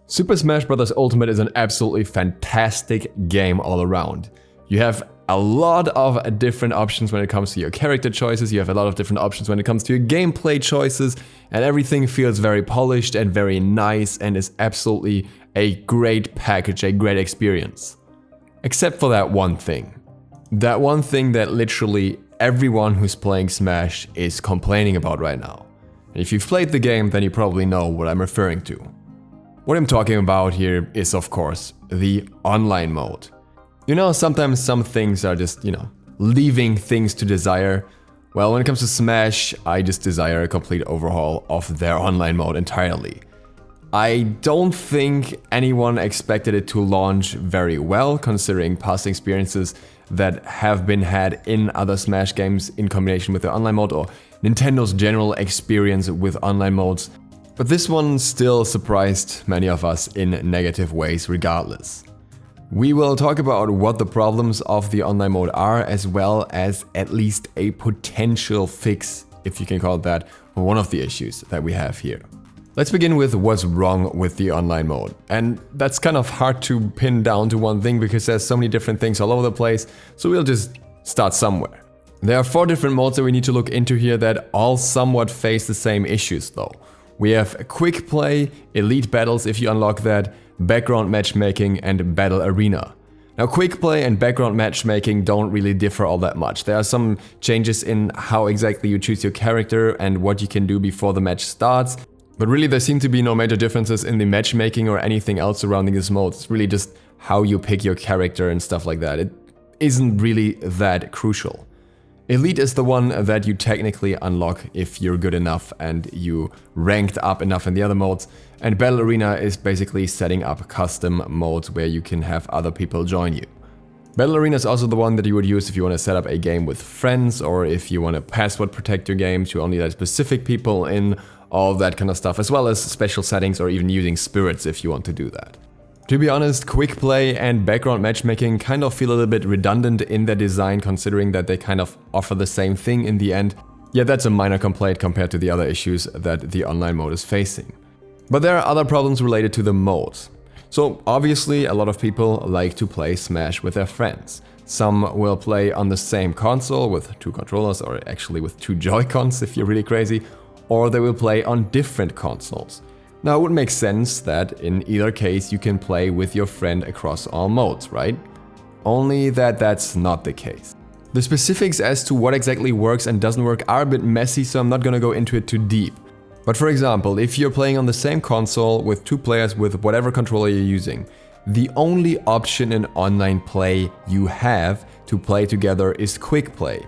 Super Smash Bros. Ultimate is an absolutely fantastic game all around. You have a lot of different options when it comes to your character choices, you have a lot of different options when it comes to your gameplay choices, and everything feels very polished and very nice and is absolutely a great package, a great experience. Except for that one thing. That one thing that literally everyone who's playing Smash is complaining about right now. And if you've played the game, then you probably know what I'm referring to. What I'm talking about here is, of course, the online mode. You know, sometimes some things are just, leaving things to desire. Well, when it comes to Smash, I just desire a complete overhaul of their online mode entirely. I don't think anyone expected it to launch very well, considering past experiences that have been had in other Smash games in combination with the online mode, or Nintendo's general experience with online modes. But this one still surprised many of us in negative ways regardless. We will talk about what the problems of the online mode are, as well as at least a potential fix, if you can call it that, for one of the issues that we have here. Let's begin with what's wrong with the online mode. And that's kind of hard to pin down to one thing because there's so many different things all over the place, so we'll just start somewhere. There are 4 different modes that we need to look into here that all somewhat face the same issues though. We have Quick Play, Elite Battles if you unlock that, Background Matchmaking, and Battle Arena. Now, Quick Play and Background Matchmaking don't really differ all that much. There are some changes in how exactly you choose your character and what you can do before the match starts, but really there seem to be no major differences in the matchmaking or anything else surrounding this mode. It's really just how you pick your character and stuff like that. It isn't really that crucial. Elite is the one that you technically unlock if you're good enough and you ranked up enough in the other modes, and Battle Arena is basically setting up custom modes where you can have other people join you. Battle Arena is also the one that you would use if you want to set up a game with friends, or if you want to password protect your game to only let specific people in, all that kind of stuff, as well as special settings or even using spirits if you want to do that. To be honest, Quick Play and Background Matchmaking kind of feel a little bit redundant in their design, considering that they kind of offer the same thing in the end. Yet that's a minor complaint compared to the other issues that the online mode is facing. But there are other problems related to the modes. So obviously a lot of people like to play Smash with their friends. Some will play on the same console with 2 controllers, or actually with 2 Joy-Cons if you're really crazy, or they will play on different consoles. Now, it would make sense that in either case you can play with your friend across all modes, right? Only that that's not the case. The specifics as to what exactly works and doesn't work are a bit messy, so I'm not gonna go into it too deep. But for example, if you're playing on the same console with 2 players with whatever controller you're using, the only option in online play you have to play together is Quick Play.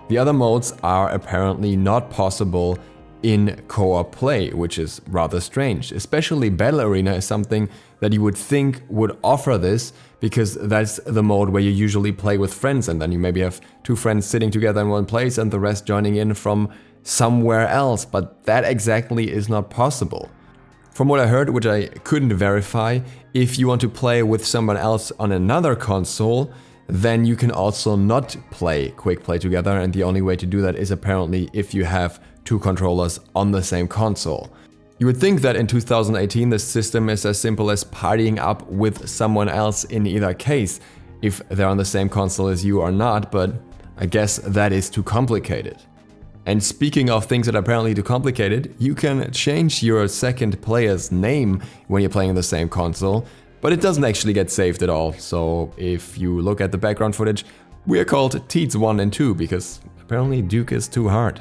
The other modes are apparently not possible in co-op play, which is rather strange. Especially Battle Arena is something that you would think would offer this, because that's the mode where you usually play with friends, and then you maybe have 2 friends sitting together in one place and the rest joining in from somewhere else, but that exactly is not possible. From what I heard, which I couldn't verify, if you want to play with someone else on another console, then you can also not play Quick Play together, and the only way to do that is apparently if you have 2 controllers on the same console. You would think that in 2018 this system is as simple as partying up with someone else in either case, if they're on the same console as you or not, but I guess that is too complicated. And speaking of things that are apparently too complicated, you can change your second player's name when you're playing on the same console, but it doesn't actually get saved at all. So if you look at the background footage, we are called Teats1 and 2 because apparently Duke is too hard.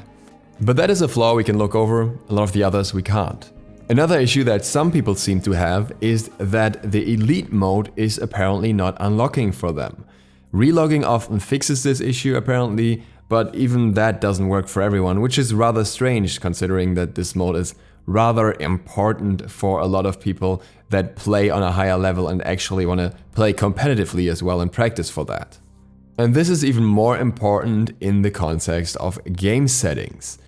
But that is a flaw we can look over, a lot of the others we can't. Another issue that some people seem to have is that the Elite mode is apparently not unlocking for them. Relogging often fixes this issue apparently, but even that doesn't work for everyone, which is rather strange considering that this mode is rather important for a lot of people that play on a higher level and actually want to play competitively as well and practice for that. And this is even more important in the context of game settings.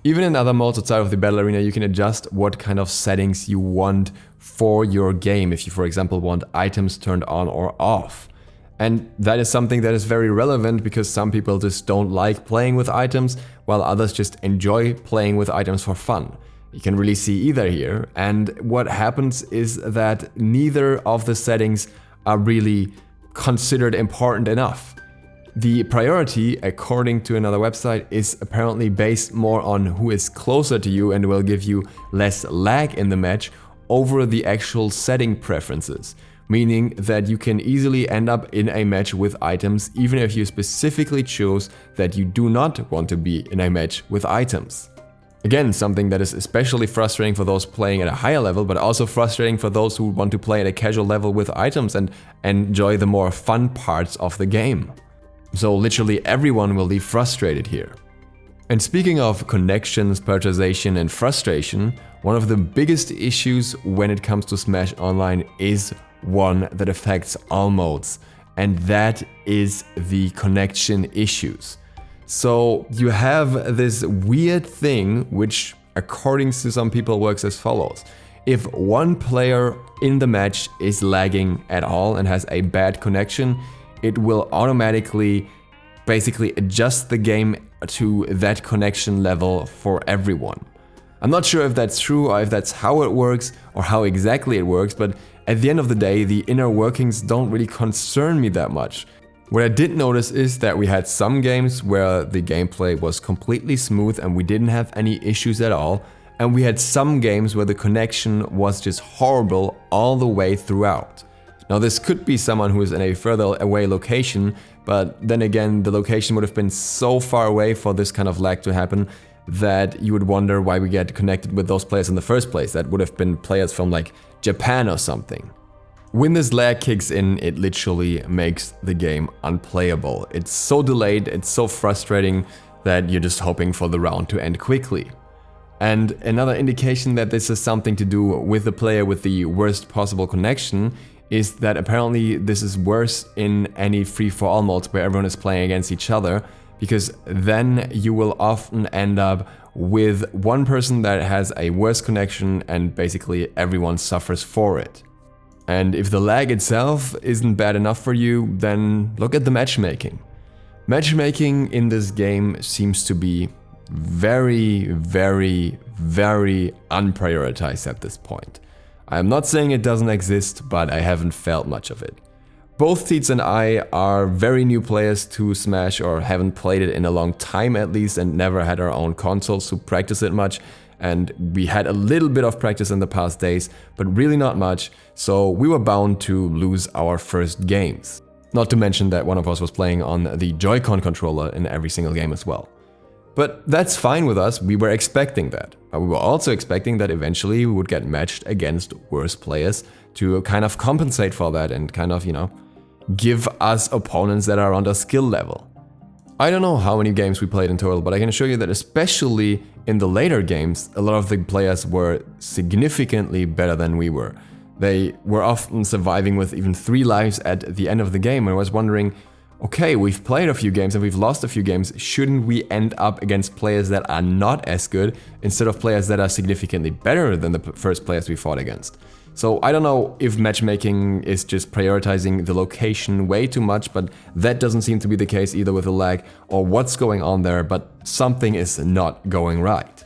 Even in other modes outside of the Battle Arena, you can adjust what kind of settings you want for your game, if you for example want items turned on or off. And that is something that is very relevant because some people just don't like playing with items, while others just enjoy playing with items for fun. You can really see either here, and what happens is that neither of the settings are really considered important enough. The priority, according to another website, is apparently based more on who is closer to you and will give you less lag in the match over the actual setting preferences, meaning that you can easily end up in a match with items even if you specifically chose that you do not want to be in a match with items. Again, something that is especially frustrating for those playing at a higher level, but also frustrating for those who want to play at a casual level with items and enjoy the more fun parts of the game. So literally everyone will be frustrated here. And speaking of connections, prioritization and frustration, one of the biggest issues when it comes to Smash Online is one that affects all modes, and that is the connection issues. So you have this weird thing which, according to some people, works as follows. If one player in the match is lagging at all and has a bad connection, it will automatically basically adjust the game to that connection level for everyone. I'm not sure if that's true or if that's how it works or how exactly it works, but at the end of the day, the inner workings don't really concern me that much. What I did notice is that we had some games where the gameplay was completely smooth and we didn't have any issues at all, and we had some games where the connection was just horrible all the way throughout. Now this could be someone who is in a further away location, but then again the location would have been so far away for this kind of lag to happen that you would wonder why we get connected with those players in the first place. That would have been players from like Japan or something. When this lag kicks in, it literally makes the game unplayable. It's so delayed, it's so frustrating that you're just hoping for the round to end quickly. And another indication that this is something to do with the player with the worst possible connection is that apparently this is worse in any free-for-all modes where everyone is playing against each other, because then you will often end up with one person that has a worse connection and basically everyone suffers for it. And if the lag itself isn't bad enough for you, then look at the matchmaking. Matchmaking in this game seems to be very, very, very unprioritized at this point. I'm not saying it doesn't exist, but I haven't felt much of it. Both Teets and I are very new players to Smash, or haven't played it in a long time at least, and never had our own consoles to practice it much. And we had a little bit of practice in the past days, but really not much, so we were bound to lose our first games. Not to mention that one of us was playing on the Joy-Con controller in every single game as well. But that's fine with us, we were expecting that. But we were also expecting that eventually we would get matched against worse players to kind of compensate for that and kind of, give us opponents that are on the skill level. I don't know how many games we played in total, but I can assure you that especially in the later games, a lot of the players were significantly better than we were. They were often surviving with even 3 lives at the end of the game, and I was wondering, okay, we've played a few games and we've lost a few games, shouldn't we end up against players that are not as good instead of players that are significantly better than the first players we fought against? So I don't know if matchmaking is just prioritizing the location way too much, but that doesn't seem to be the case either with the lag, or what's going on there, but something is not going right.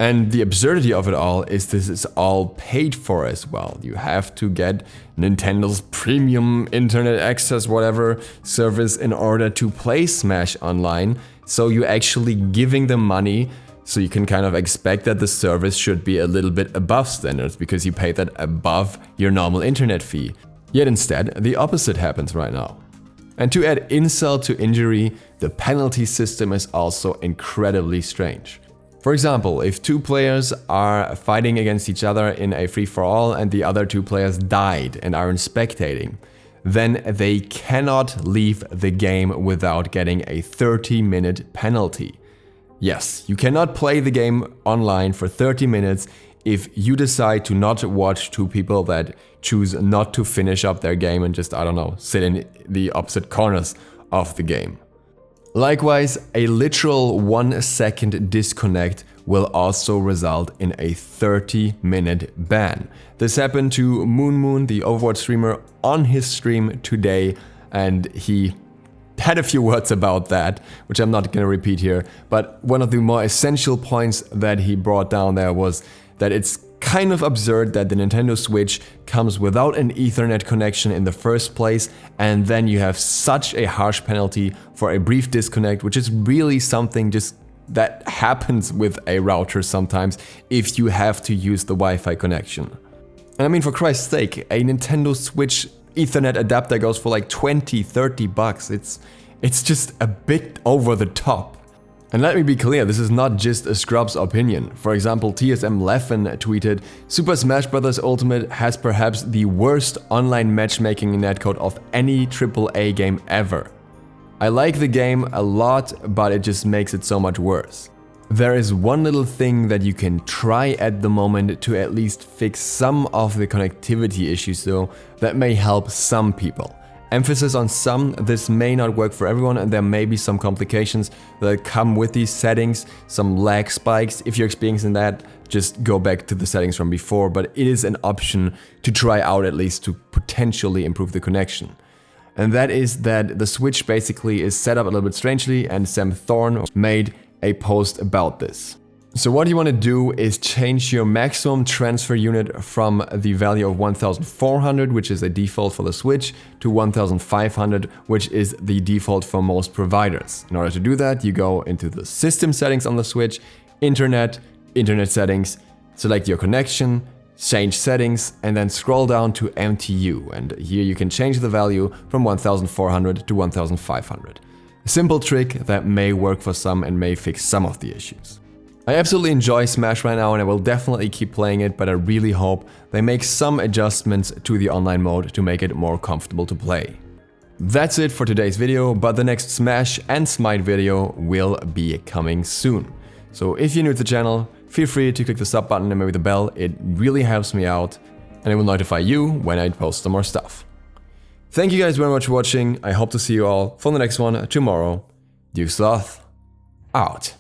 And the absurdity of it all is this is all paid for as well. You have to get Nintendo's premium internet access whatever service in order to play Smash Online, so you're actually giving them money. So you can kind of expect that the service should be a little bit above standards because you pay that above your normal internet fee. Yet instead, the opposite happens right now. And to add insult to injury, the penalty system is also incredibly strange. For example, if 2 players are fighting against each other in a free-for-all and the other 2 players died and are spectating, then they cannot leave the game without getting a 30-minute penalty. Yes, you cannot play the game online for 30 minutes if you decide to not watch 2 people that choose not to finish up their game and just, I don't know, sit in the opposite corners of the game. Likewise, a literal 1-second disconnect will also result in a 30-minute ban. This happened to Moon, the Overwatch streamer, on his stream today, and he had a few words about that, which I'm not going to repeat here, but one of the more essential points that he brought down there was that it's kind of absurd that the Nintendo Switch comes without an Ethernet connection in the first place, and then you have such a harsh penalty for a brief disconnect, which is really something just that happens with a router sometimes if you have to use the Wi-Fi connection. And I mean, for Christ's sake, a Nintendo Switch Ethernet adapter goes for like 20-30 bucks. It's just a bit over the top. And let me be clear, this is not just a scrub's opinion. For example, TSM Leffen tweeted, Super Smash Bros. Ultimate has perhaps the worst online matchmaking netcode of any AAA game ever. I like the game a lot, but it just makes it so much worse. There is one little thing that you can try at the moment to at least fix some of the connectivity issues though, that may help some people. Emphasis on some, this may not work for everyone and there may be some complications that come with these settings, some lag spikes. If you're experiencing that, just go back to the settings from before, but it is an option to try out at least to potentially improve the connection. And that is that the Switch basically is set up a little bit strangely, and Sam Thorne made a post about this. So what you want to do is change your maximum transfer unit from the value of 1400, which is a default for the Switch, to 1500, which is the default for most providers. In order to do that, you go into the system settings on the Switch, internet settings, select your connection, change settings, and then scroll down to MTU. And here you can change the value from 1400 to 1500. A simple trick that may work for some and may fix some of the issues. I absolutely enjoy Smash right now and I will definitely keep playing it, but I really hope they make some adjustments to the online mode to make it more comfortable to play. That's it for today's video, but the next Smash and Smite video will be coming soon. So if you're new to the channel, feel free to click the sub button and maybe the bell, it really helps me out and it will notify you when I post some more stuff. Thank you guys very much for watching, I hope to see you all for the next one tomorrow. DukeSloth, out.